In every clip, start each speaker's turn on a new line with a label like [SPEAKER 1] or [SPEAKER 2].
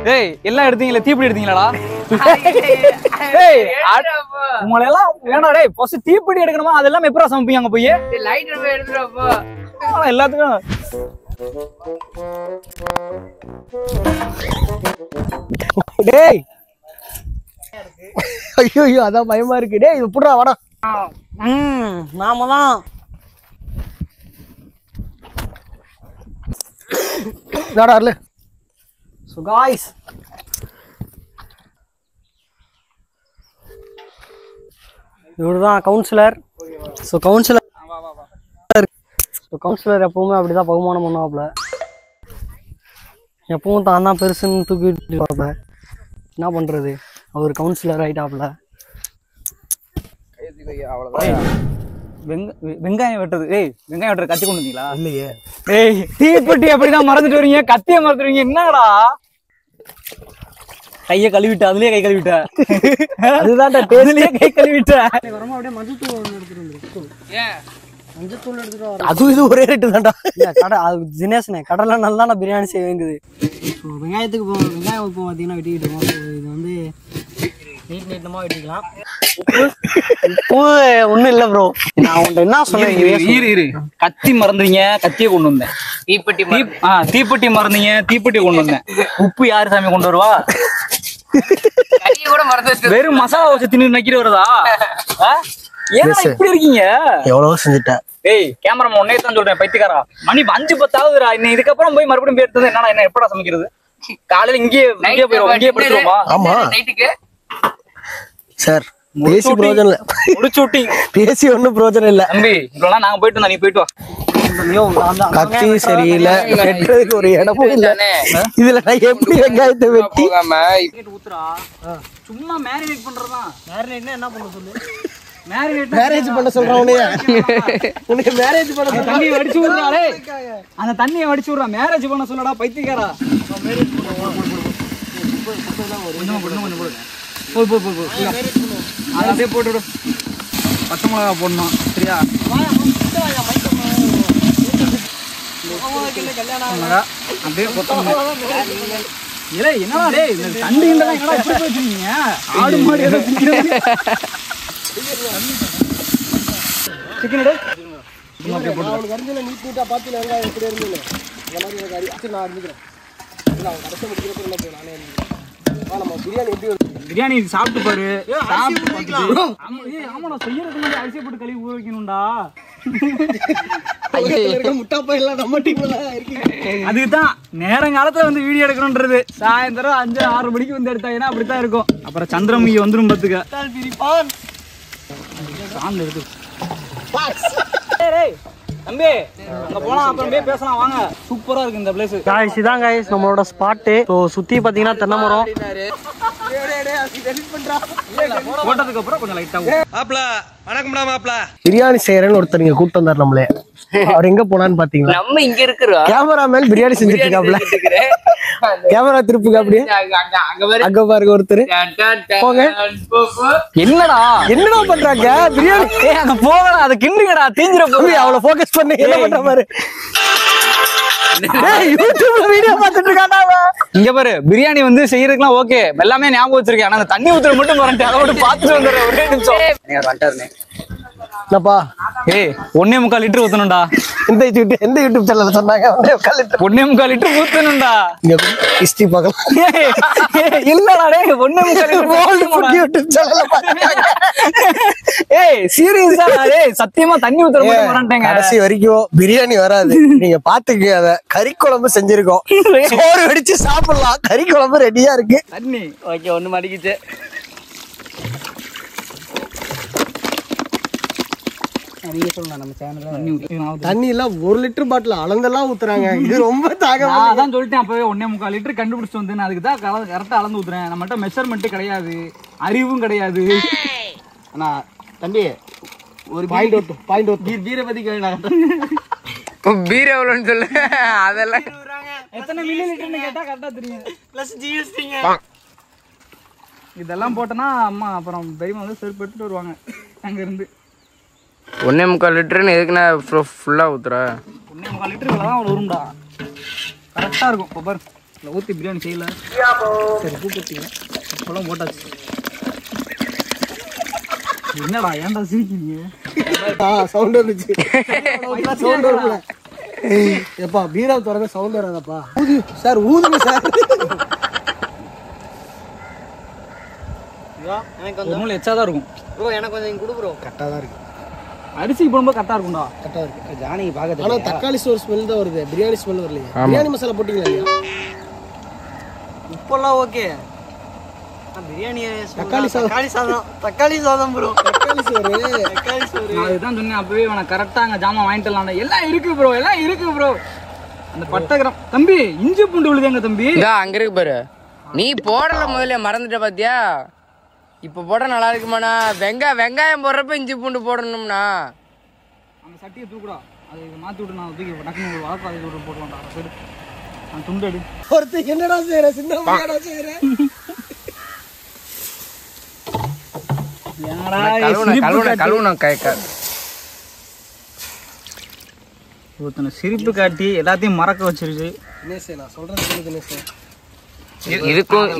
[SPEAKER 1] டேய் எல்லாம் எடுத்தீங்களா? தீப்பிடி எடுத்தீங்களாடா? உங்களை எல்லாம் வேணா டேய் ஃபர்ஸ்ட் தீப்பிடி எடுக்கணுமா? அதெல்லாம் எப்பரா சமைப்பீங்க அங்க போய்?
[SPEAKER 2] லைட்டர் போய் எடுத்துறப்போ
[SPEAKER 1] எல்லாத்துக்கும்
[SPEAKER 3] டேய் ஐயோ அதான் பயமா இருக்கு. டேய் இது புடுறா வாடா. நாம தான் நாடார்ல. ஸோ காய்ஸ் இவருதான் கவுன்சிலர். ஸோ கவுன்சிலர் எப்பவுமே அப்படிதான் பகுமானம் பண்ணுவாப்புல. எப்பவும் தான் தான் பெருசுன்னு தூக்கிட்டு வரப்ப என்ன பண்றது, அவர் கவுன்சிலர் ஆயிட்டாப்புல.
[SPEAKER 1] வெங்காயம் வெட்டுறது. ஏய் வெங்காயம் வெட்டுறது கத்தி கொண்டு வந்தீங்களா?
[SPEAKER 3] இல்லையே.
[SPEAKER 1] ஏய் தீப்பெட்டி அப்படிதான் மறந்துட்டு வரீங்க, கத்திய மறந்துடுவீங்க. என்னடா கைய கழுவிட்ட, அதுலயே கை கழுவிட்ட,
[SPEAKER 3] அதுதான்
[SPEAKER 1] அதுலயே கை கழுவிட்ட.
[SPEAKER 3] வரமா அப்படியே மஞ்சத்தூள் எடுத்துட்டு வந்துரு.
[SPEAKER 2] ஏன்
[SPEAKER 3] மஞ்சத்தூள் எடுத்துட்டு வர அது இது ஒரே ரேட்டு தான்டா. கடை அது தினேஷ்னே கடைல நல்லா நான் பிரியாணி செய்ய வேண்டியது. வெங்காயத்துக்கு வெங்காயம் இப்போ பார்த்தீங்கன்னா வெட்டிக்கிட்டு இருக்கோம். இது வந்து நீட்டமாக வெட்டிக்கலாம். உப்பு ஒன்றும் இல்லை ப்ரோ. நான் உன்ட்ட என்ன சொன்னேன்?
[SPEAKER 1] கத்தி மறந்துவீங்க, கத்தியை கொண்டு வந்தேன். தீப்பெட்டி மறந்தீங்க, தீப்பெட்டி கொண்டு வந்தேன். உப்பு யாரு சாமி கொண்டு வருவா?
[SPEAKER 2] கூட மறந்து
[SPEAKER 1] வெறும் மசாலா வச்சு தின்னு நக்கிட்டு வருதா? இப்படி இருக்கீங்க?
[SPEAKER 3] எவ்வளவோ செஞ்சுட்டேன்.
[SPEAKER 1] ஏய் கேமரா உன்னே தான் சொல்றேன் பைத்தியக்காரா. மணி 5:10 ஆகுதுடா. இன்னும் இதுக்கப்புறம் போய் மறுபடியும் போய் எடுத்தது என்னடா? என்ன எப்படா சமைக்கிறது? காலையில இங்கேயே போயிருவோம், இங்கேயே படுத்துருவோமா?
[SPEAKER 3] ஆமா
[SPEAKER 2] நைட்டுக்கு
[SPEAKER 3] சார் பேசி பிரோஜனம் இல்ல.
[SPEAKER 1] முடிச்சு விட்டீங்க.
[SPEAKER 3] பேசி ஒன்னும் பிரோஜனம் இல்ல
[SPEAKER 1] தம்பி. இவ்வளவு நாங்க போயிட்டு வந்தா நீ போயிட்டு வா.
[SPEAKER 3] கத்தி சரியில்லை, வெட்டுறதுக்கு ஒரு இடமும் இல்ல. இதுல நான் எப்படி வெங்காயத்தை வெட்டி
[SPEAKER 1] ஊத்துறா? சும்மா மேரினேட் பண்றதுதான். மேரினேட்னா என்ன பண்ண சொல்லு?
[SPEAKER 3] மேரேஜ் பண்ண சொல்றான் உனக்கு மேரேஜ் பண்ண
[SPEAKER 1] தண்ணியை வடிச்சு விடுறா. அந்த தண்ணியை வடிச்சு விடுறா. மேரேஜ் பண்ண சொல்லடா பைத்தியக்காரா. அப்படியே போட்டு விடு. பச்சை மிளகா போடணும் சரியா? அப்படியே என்னடா டே தண்ணி வச்சிருக்கீங்க? ஆடு மாடு ஏதோ சிக்கன் பிரியாணி சாப்பிட்டு பாரு. ஆமாடா செய்யறதுக்கு முன்னாடி அரிசி போட்டு கழுவி ஊற வைக்கணும்டா. அதுக்குதான் நேரங்காலத்துல வந்து வீடியோ எடுக்கணும்ன்றது. சாயந்தரம் 5-6 மணிக்கு வந்து எடுத்தாங்கன்னா அப்படித்தான் இருக்கும். அப்புறம் சந்திரமுகி வந்துடும் பாத்துக்க. தம்பி அங்க போனா அப்புறம் போய் பேசலாம் வாங்க. சூப்பரா இருக்கு இந்த பிளேஸ்.
[SPEAKER 3] காய்ஸ் இதான் காய்ஸ் நம்மளோட ஸ்பாட்டு. சுத்தி பாத்தீங்கன்னா தென்னை மரம்.
[SPEAKER 1] போட்டதுக்கு அப்புறம் கொஞ்சம் லைட்டா
[SPEAKER 3] பிரியாணி செய்யறேன்னு ஒருத்தர் இங்க கூட்டு வந்தார் நம்மளே. அவர் எங்க போனான்னு பாத்தீங்களா?
[SPEAKER 2] நம்ம இங்க இருக்கிறோம்.
[SPEAKER 3] கேமராமேன் பிரியாணி செஞ்சுட்டு இருக்காப்ல. கேமரா திருப்புங்க அப்படியே. அங்க பாருங்க ஒருத்தர். போங்க.
[SPEAKER 1] என்னடா
[SPEAKER 3] என்னடா பண்றாங்க? பிரியாணி
[SPEAKER 1] அங்க போகலாம். அதை கிண்டுங்கடா, தீஞ்சிர போய்
[SPEAKER 3] அவ்வளவு போக்கஸ் பண்ணி என்ன பண்ற பாரு. யூடியூப்ல வீடியோ பார்த்துட்டு இருக்கானா?
[SPEAKER 1] இங்க பாரு, பிரியாணி வந்து செய்யறதுக்குலாம் ஓகே, எல்லாமே ஞாபகம் வச்சிருக்கேன். ஆனா அந்த தண்ணி ஊத்துற மட்டும் வரேன். அதை மட்டும் பார்த்துட்டு வந்துடுறேன். ஒரே நிமிஷம் வந்துட்டாருனே.
[SPEAKER 3] என்னப்பா?
[SPEAKER 1] ஏய் 1.25 லிட்டர் ஊத்தணும்டா.
[SPEAKER 3] எந்த யூடியூப் சேனல்ல சொன்னாங்க?
[SPEAKER 1] 1.25 லிட்டர் ஊத்தணும்டா.
[SPEAKER 3] இங்க ஹிஸ்டரி பார்க்கலாம்.
[SPEAKER 1] இல்லடா டேய் 1.25 லிட்டர்
[SPEAKER 3] ஓல்ட் ஃபுட் யூடியூப் சேனல்ல பாருங்க.
[SPEAKER 1] ஏய் சீரியஸா டேய் சத்தியமா தண்ணி ஊத்துற மட்டும் வரேன்ங்க.
[SPEAKER 3] கடைசி வரைக்கும் பிரியாணி வராது. நீங்க பாத்துக்கங்க. அத கறி குழம்பு செஞ்சிருக்கோம். சோறு வெடிச்சு சாப்பிடலாம். கறி குழம்பு ரெடியா இருக்கு.
[SPEAKER 1] தண்ணி ஓகே ஒண்ணு மடிக்கிச்சு.
[SPEAKER 3] தண்ணி எல்லாம் 1 லிட்டர் பாட்டில் அளந்தெல்லாம் ஊத்துறாங்க. இது ரொம்ப
[SPEAKER 1] அதான் சொல்லிட்டேன் அப்பவே 1.25 லிட்டர் கண்டுபிடிச்சு வந்து. அதுக்கு தான் கரெக்டா அளந்து ஊத்துறேன். நம்மகிட்ட மெஷர்மெண்ட் கிடையாது, அறிவும் கிடையாது.
[SPEAKER 3] ஆனா தம்பி ஒரு பாயிண்ட் பீரை பத்தி
[SPEAKER 2] பீர் எவ்வளோன்னு சொல்லு. அதெல்லாம்
[SPEAKER 1] எத்தனை மில்லி லிட்டர்னு கேட்டா கரெக்டா தெரியும்.
[SPEAKER 3] பிளஸ் ஜிஎஸ்டிங்க.
[SPEAKER 1] இதெல்லாம் போட்டோன்னா அம்மா அப்புறம் பெரியமா வந்து செருப்பு எடுத்துட்டு வருவாங்க அங்க இருந்து.
[SPEAKER 2] 1.25 லிட்டர்னு எதுக்குண்ணா ஃபுல்லா ஊத்துற?
[SPEAKER 1] 1.25 லிட்டர் தான் வரும்டா. கரெக்டா இருக்கும். பாரு ஊற்றி பிரியாணி செய்யல. சரி பூ போட்டீங்க, இப்போலாம் போட்டாச்சு. என்னடா ஏன்டா சிரிக்கிறீங்க?
[SPEAKER 3] சவுண்ட் வந்துச்சு. சவுண்ட் வரல. எப்பா பீரா திறந்த சவுண்ட் வராதப்பா. சார் ஊதுங்க சார்.
[SPEAKER 1] எனக்கு கொஞ்சம் எச்சா தான் இருக்கும்
[SPEAKER 3] ப்ரோ. எனக்கு கொஞ்சம் கொடு ப்ரோ. கரெக்டாக தான் இருக்கு.
[SPEAKER 1] அரிசி போடும்போது கரெக்டாக இருக்கும்டா.
[SPEAKER 3] கரெக்டாக இருக்கு. ஜானி பார்க்க. ஆனால் தக்காளி சோறு ஸ்மெல் தான் வருது, பிரியாணி ஸ்மெல் வரலையா? பிரியாணி மசாலா போட்டீங்களா இல்லையா? இப்போல்லாம் ஓகே. பிரியாணி தக்காளி சாதம். தக்காளி சாதம் ப்ரோ. தக்காளி சோறு.
[SPEAKER 1] நான் இதுதான் சொன்னேன் அப்பவே. உனக்கு கரெக்டாக அங்கே ஜாமான் வாங்கிட்டு வரலாம். எல்லாம் இருக்கு ப்ரோ, எல்லாம் இருக்கு ப்ரோ. அந்த பட்டை கிராம் தம்பி, இஞ்சி பூண்டு விழுதுங்க தம்பி.
[SPEAKER 2] அங்க இருக்கு பாரு. நீ போடல முதல்ல, மறந்துட்ட பாத்தியா? இப்ப போட நல்லா இருக்குமாண்ணா? வெங்காயம் போடுறப்ப இஞ்சி பூண்டு போடணும்னா
[SPEAKER 1] அந்த சட்டியை தூக்குடா. அதை மாற்றி விட்டு நான் தூக்கி டக்குனு ஒரு வளர்ப்பு அதை போடலாம்டா. சரி நான் துண்டு எடு.
[SPEAKER 3] ஒருத்தர் என்னடா செய்யற? சின்ன என்னடா செய்யற?
[SPEAKER 1] ஒருத்தனை சிரிப்பு காட்டி எல்லாத்தையும் மறக்க வச்சிருச்சு.
[SPEAKER 3] தினேஷ், நான் சொல்றது தினேஷ்,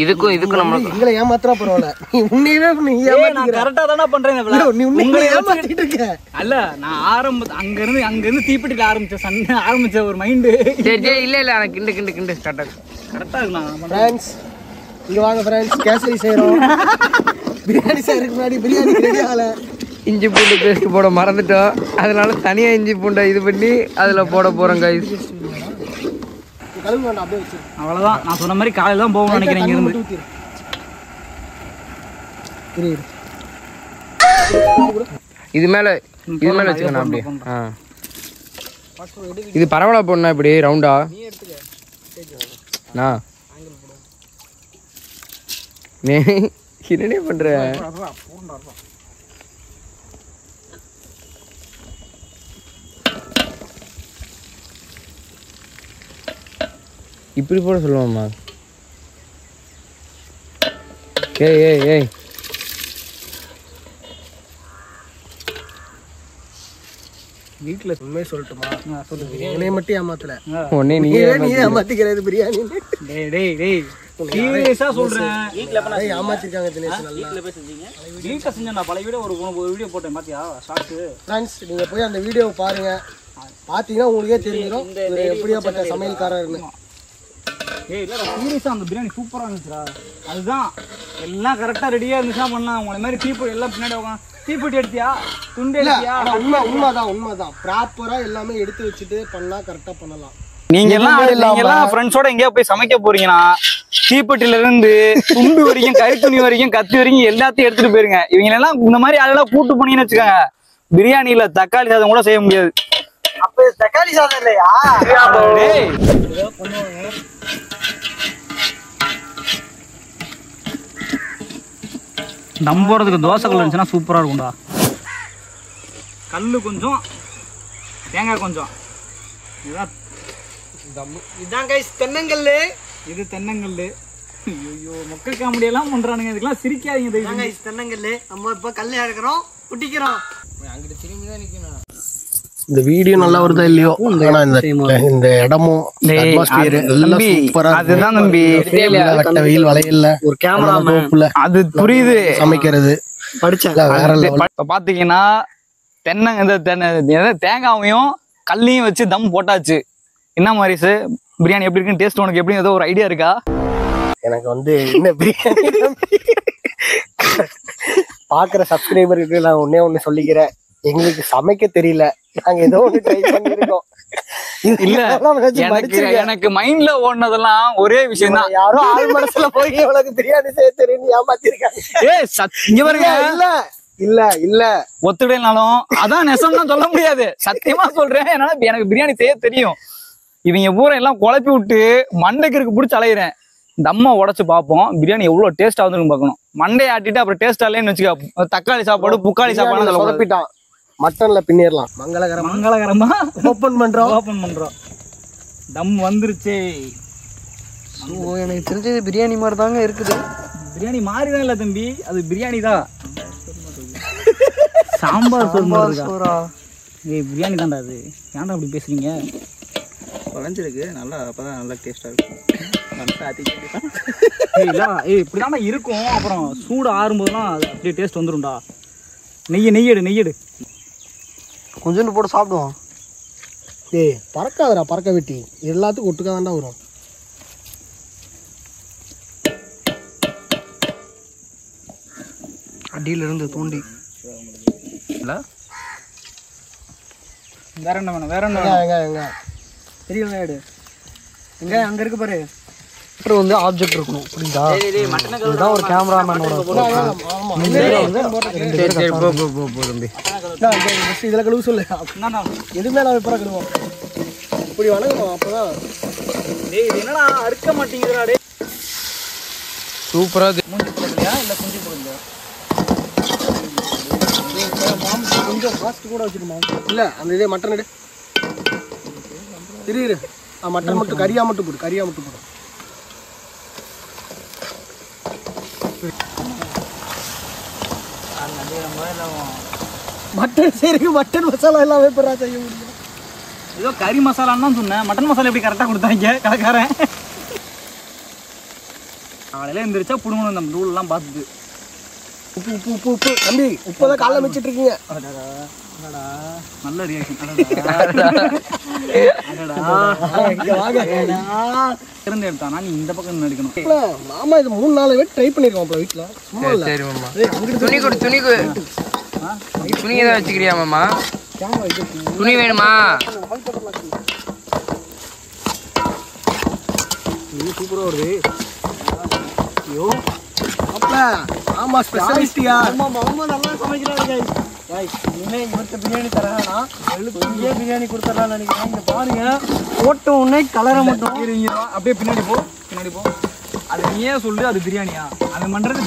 [SPEAKER 2] இதுக்கும் நம்ம
[SPEAKER 3] எங்களை ஏமாத்துறா பரவாயில்ல. நீ உன்னையவே நீ ஏமாத்திக்கிற.
[SPEAKER 1] கரெக்டா தானே பண்றேன்.
[SPEAKER 3] நீ உன்னை ஏமாத்திட்டு இருக்க.
[SPEAKER 1] அல்ல நான் அங்க இருந்து தீப்பெட்டில ஆரம்பிச்ச ஒரு மைண்டு.
[SPEAKER 2] இல்ல கிண்டு
[SPEAKER 1] கரெக்டா இருக்கலாம்.
[SPEAKER 3] ஃப்ரெண்ட்ஸ் இங்க வாங்க ஃப்ரெண்ட்ஸ், கேசரி செய்றோம். பிரியாணி செய்யறதுக்கு முன்னாடி பிரியாணி ரெடி ஆகல.
[SPEAKER 2] இஞ்சி பூண்டு பேஸ்ட் போட மறந்துட்டோம். அதனால தனியா இஞ்சி பூண்டை இது பண்ணி அதுல போட போறோம் கைஸ்.
[SPEAKER 3] கழுவு வேண்டாம், அப்படியே வச்சிரு.
[SPEAKER 1] அவ்வளவுதான். நான் சொன்ன மாதிரி காலையில தான் போகணும்னு நினைக்கிறேன் இங்க இருந்து.
[SPEAKER 2] இது மேல வச்சுக்கணும் அப்படியே. இது பரவாயில்ல போடணும் இப்படி ரவுண்டா. என்னே பண்ற? இப்படி போட சொல்லுவாம்மா. ஏய்
[SPEAKER 3] வீட்டுல உண்மையை சொல்லட்டுமா? சொல்லுங்க. என்னைய மட்டும் ஏமாத்தல,
[SPEAKER 2] உடனே நீ
[SPEAKER 3] ஏமாத்திக்கிறது பிரியாணி.
[SPEAKER 1] டேய் சீரியஸா சொல்றேன்.
[SPEAKER 3] ஏமாத்திருக்காங்க தினேஷ். நல்லா
[SPEAKER 1] வீட்டுல செஞ்சேன்டா. பல வீடியோ ஒரு வீடியோ போட்டேன் பாத்தியா? ஷார்ட்ஸ்.
[SPEAKER 3] ஃப்ரெண்ட்ஸ் நீங்க போய் அந்த வீடியோவை பாருங்க. பாத்தீங்கன்னா உங்களுக்கே தெரிஞ்சிடும் எப்படியாப்பட்ட சமையல்காரர்னு.
[SPEAKER 1] ஏய் இல்லடா சீரியஸா அந்த பிரியாணி சூப்பரா இருந்துச்சுடா. அதுதான் எல்லாம் கரெக்டா ரெடியா இருந்துச்சா பண்ணலாம். உங்களை மாதிரி தீப்பெட்டி எல்லாம் பின்னாடி உட்காந்து தீப்பெட்டி எடுத்தியா, துண்டு எடுத்தியா?
[SPEAKER 3] உண்மைதான். ப்ராப்பரா எல்லாமே எடுத்து வச்சுட்டு பண்ணா கரெக்டா பண்ணலாம்.
[SPEAKER 1] நீங்க எல்லாம் ஃப்ரெண்ட்ஸோட எங்கேயா போய் சமைக்க போறீங்கன்னா தீப்பெட்டில இருந்து துண்டு வரைக்கும், கறி துணி வரைக்கும், கத்தி வரைக்கும் எல்லாத்தையும் எடுத்துட்டு போயிருங்க. இவங்க எல்லாம் இந்த மாதிரி ஆளெல்லாம் கூட்டு போனீங்கன்னு வச்சுக்கோங்க, பிரியாணியில தக்காளி சாதம் கூட செய்ய முடியாது.
[SPEAKER 3] அப்ப தக்காளி சாதம் இல்லையா?
[SPEAKER 1] தம் போறதுக்கு தோசை கல் இருந்துச்சுன்னா சூப்பரா இருக்கும்டா. கல்லு கொஞ்சம், தேங்காய் கொஞ்சம்.
[SPEAKER 3] இதான் கைஸ் தென்னங்கல்லு.
[SPEAKER 1] இது தென்னங்கல்லு. ஐயோ மக்கள் காமெடி எல்லாம் பண்றானுங்க. இதுக்கெல்லாம் சிரிக்காதீங்க.
[SPEAKER 3] தென்னங்கல்லு நம்ம இப்ப கல்ல இறக்குறோம், குட்டிக்கிறோம்.
[SPEAKER 2] அங்கிட்டு திரும்பி தான் நிக்கணும்.
[SPEAKER 3] இந்த வீடியோ நல்லா வருதா இல்லையோ, ஆனா இந்த இடமும் அட்மாஸ்பியர் எல்லாம் சூப்பரா.
[SPEAKER 1] அதுதான் தம்பி,
[SPEAKER 3] வெட்ட வெயில் வளையல்ல ஒரு கேமரா
[SPEAKER 1] அது புரியுது.
[SPEAKER 3] சமைக்கிறது வேற லெவல்.
[SPEAKER 1] இப்ப பாத்தீங்கன்னா தேங்காவையும் கல்லையும் வச்சு தம் போட்டாச்சு. என்ன மாதிரி பிரியாணி எப்படி இருக்குன்னு டேஸ்ட் உனக்கு எப்படி ஏதோ ஒரு ஐடியா இருக்கா?
[SPEAKER 3] எனக்கு என்ன பிரியாணி பாக்குற சப்ஸ்கிரைபருக்கு நான் ஒண்ணு சொல்லிக்கிறேன். எங்களுக்கு சமைக்க தெரியல, நாங்க ஏதோ ஒண்ணு ட்ரை பண்ணிருக்கோம்.
[SPEAKER 1] இல்ல எனக்கு மைண்ட்ல ஓடுனதெல்லாம் ஒரே விஷயம் தான்.
[SPEAKER 3] யாரோ ஆள் மனசுல போய் எவ்வளவு பிரியாணி செய்ய தெரியும் ஏமாத்திருக்காங்க. இல்ல
[SPEAKER 1] ஒத்துடைனாலும் அதான் நெசம்னா சொல்ல முடியாது. சத்தியமா சொல்றேன், என்னால எனக்கு பிரியாணி செய்ய தெரியும். இவங்க பூரா எல்லாம் குழப்பி விட்டு மண்டைக்கு பிடிச்சி அலையிறேன். இந்த அம்மா உடச்சு பார்ப்போம் பிரியாணி எவ்வளவு டேஸ்டா வந்து பார்க்கணும். மண்டையை ஆட்டிட்டு அப்புறம் டேஸ்ட் இல்லைன்னு வச்சுக்க, தக்காளி சாப்பாடு புக்காளி சாப்பாடு
[SPEAKER 3] சொதப்பிட்டான். மட்டன்ல பின்னிடலாம். மங்களகரமா ஓபன் பண்றோம். தம் வந்துருச்சு.
[SPEAKER 2] எனக்கு தெரிஞ்சது பிரியாணி மாதிரி தாங்க இருக்குது.
[SPEAKER 1] பிரியாணி மாறிதான் இல்ல தம்பி, அது பிரியாணி தான். சாம்பார் சோறா? ஏய் பிரியாணி தான்டா அது. ஏன்டா அப்படி பேசுறீங்க?
[SPEAKER 4] வளைஞ்சிருக்கு நல்லா, அப்பதான் நல்லா டேஸ்டா இருக்கும்.
[SPEAKER 1] இப்படிதான் இருக்கும். அப்புறம் சூடு ஆறும்போதுலாம் அது அப்படியே டேஸ்ட் வந்துடும்டா. நெய்யெடு
[SPEAKER 3] கொஞ்சோண்டு போட்டு சாப்பிடுவோம்.
[SPEAKER 4] டேய் பறக்காதடா, பறக்க வெட்டி எல்லாத்துக்கும் ஒட்டுக்கா தான்டா வரும்.
[SPEAKER 3] அடியிலிருந்து தோண்டி
[SPEAKER 1] வேற என்ன வேணும்?
[SPEAKER 4] எங்க
[SPEAKER 3] பெரிய வெங்காயம் எங்க அங்க இருக்கு பாரு. வந்து ஆப்ஜெக்ட் இருக்கணும் புரியுதா? இதுதான் ஒரு கேமராமேனோட.
[SPEAKER 4] இதுல கழுவு சொல்லு. எதுவுமே நான் எப்பறம் கழுவோம். இப்படி வணங்கணும் அப்பதான்.
[SPEAKER 1] என்னடா அறுக்க மாட்டேங்குதுடா டே.
[SPEAKER 2] சூப்பரா
[SPEAKER 1] மூஞ்சி போடலையா இல்ல குஞ்சு போடலையா?
[SPEAKER 4] கொஞ்சம் ஃபாஸ்ட் கூட வச்சுருமா? இல்லை அந்த இதே மட்டன் எடு. இரு மட்டன் மட்டும் கறியா மட்டும் போடு. மட்டன் சரி, மட்டன் மசாலா எல்லாமே பெறா செய்ய முடியும்.
[SPEAKER 1] ஏதோ கறி மசாலான்னு தான் சொன்னேன். மட்டன் மசாலா எப்படி கரெக்டாக கொடுத்தாங்க கடைக்காரன். காலையில் எந்திரிச்சா புடுங்கணும் இந்த தூள்லாம் பார்த்துட்டு.
[SPEAKER 4] உப்பு தம்பி, உப்பதான் காலைல வச்சுட்டு இருக்கீங்க.
[SPEAKER 1] நல்ல ரியாக்ஷன். இருந்து எடுத்தானா நீ இந்த பக்கம் எடுக்கணும்.
[SPEAKER 4] மாமா இது 3-4 பேர் ட்ரை பண்ணிருக்கோம் அப்புறம் வீட்டுல. சும்மா இல்ல.
[SPEAKER 2] சரி மாமா. துணி ஏதாவது வச்சுக்கிறியா மாமா? துணி வேணுமா?
[SPEAKER 4] சூப்பரா வருது. ஐயோ ஆமா ஸ்பெஷலிஸ்டியா.
[SPEAKER 3] மாமா நல்லா சமைக்கிறாரு गाइस. இனிமே இவர்கிட்ட பிரியாணி தரேன்னா எழுதியே பிரியாணி கொடுத்துடலாம்னு நினைக்கிறேன். இங்க பாருங்க போட்ட உடனே கலரை மட்டும்
[SPEAKER 1] அப்படியே பின்னாடி போ. அது நீயே சொல்லு, அது பிரியாணியா? அது பண்றது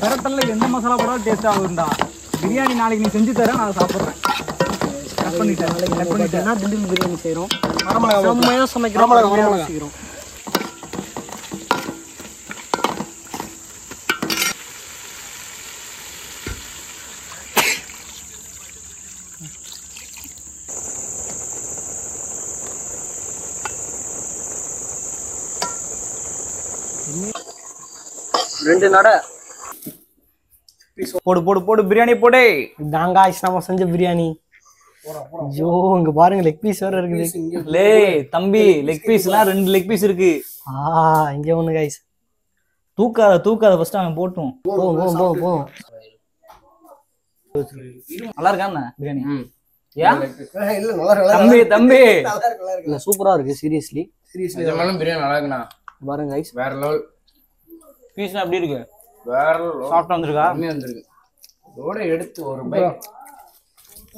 [SPEAKER 1] பெரட்டல்ல எந்த மசாலா போடாலும் டேஸ்ட் ஆகுதுண்டா. பிரியாணி நாளைக்கு நீ செஞ்சு தரேன், நான் சாப்பிட்றேன். கட் பண்ணிட்டேன்.
[SPEAKER 3] திண்டில் பிரியாணி செய்யறோம்.
[SPEAKER 4] செம்மையா சமைக்கிறோம்.
[SPEAKER 3] ரெண்டு நட
[SPEAKER 1] போடு பிரியாணி போடு.
[SPEAKER 3] இதாங்க நம்ம செஞ்ச பிரியாணி. ஐயோ இங்க பாருங்க லெக் பீஸ் வேற இருக்குது.
[SPEAKER 1] லே தம்பி, லெக் பீஸ்லாம் 2 லெக் பீஸ் இருக்கு.
[SPEAKER 3] இங்க ஒண்ணு गाइस.
[SPEAKER 1] தூக்காத ஃபர்ஸ்ட் அவன் போட்டும்.
[SPEAKER 3] போதும்.
[SPEAKER 1] நல்லா இருக்கா பிரியாணி? தம்பி
[SPEAKER 3] இல்ல சூப்பரா இருக்கு. சீரியஸ்லி
[SPEAKER 2] பிரியாணி நல்லா இருக்குண்ணா.
[SPEAKER 3] பாருங்க गाइस,
[SPEAKER 2] வேற லெவல்.
[SPEAKER 1] பீஸ்லாம் எப்படி இருக்கு?
[SPEAKER 2] வேற லெவல்.
[SPEAKER 1] சாஃப்ட்டா வந்திருக்கா?
[SPEAKER 2] வந்திருக்கு. இதோட எடுத்து ஒரு பைட்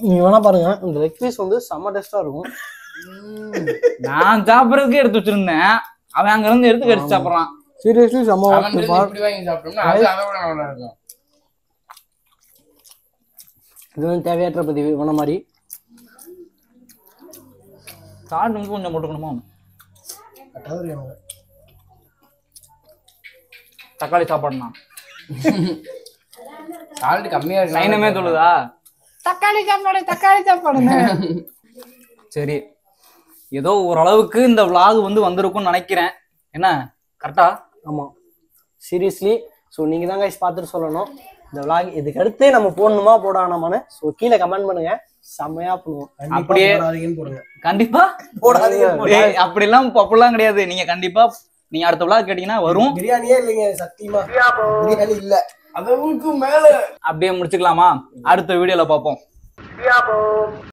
[SPEAKER 3] நீங்க வேணா பாருங்க. இந்த லெக் பீஸ் வந்து செம்ம டேஸ்டா இருக்கும்.
[SPEAKER 1] நான் சாப்பிடறதுக்கு எடுத்து வச்சிருந்தேன், அவன் அங்க இருந்து எடுத்து சாப்பிடுறான்.
[SPEAKER 3] சீரியஸ்லி செம்ம.
[SPEAKER 2] இப்படி வாங்கி சாப்பிட்டோம்னா அது அதை விட நல்லா இருக்கும்.
[SPEAKER 3] இது வந்து தேவையற்ற பதிவு பண்ண மாதிரி.
[SPEAKER 1] சால்ட் வந்து கொஞ்சம் போட்டுக்கணுமா? தக்காளி சாப்பாடுனா
[SPEAKER 2] சால்ட் கம்மியா இருக்கு.
[SPEAKER 1] சைனமே சொல்லுதா தக்காளி சாப்பாடுன்னு. சரி, ஏதோ ஓரளவுக்கு இந்த vlog வந்து வந்திருக்கும்னு நினைக்கிறேன். என்ன கரெக்டா?
[SPEAKER 3] ஆமா சீரியஸ்லி. ஸோ நீங்க தான் guys பார்த்துட்டு சொல்லணும் இந்த vlog இதுக்கு அடுத்து நம்ம போடணுமா போடானாமான்னு. ஸோ கீழே கமெண்ட் பண்ணுங்க. செம்மையா பண்ணுவோம்.
[SPEAKER 1] அப்படியே
[SPEAKER 4] போடுங்க.
[SPEAKER 1] கண்டிப்பா போடாதீங்க. அப்படிலாம் கிடையாது. நீங்க கண்டிப்பா நீங்க அடுத்த vlog கேட்டீங்கன்னா வரும்.
[SPEAKER 4] பிரியாணியே இல்லைங்க சத்தியமா. பிரியாணி இல்ல.
[SPEAKER 2] அதுக்கு மேல
[SPEAKER 1] அப்படியே முடிச்சுக்கலாமா? அடுத்த வீடியோல பார்ப்போம்.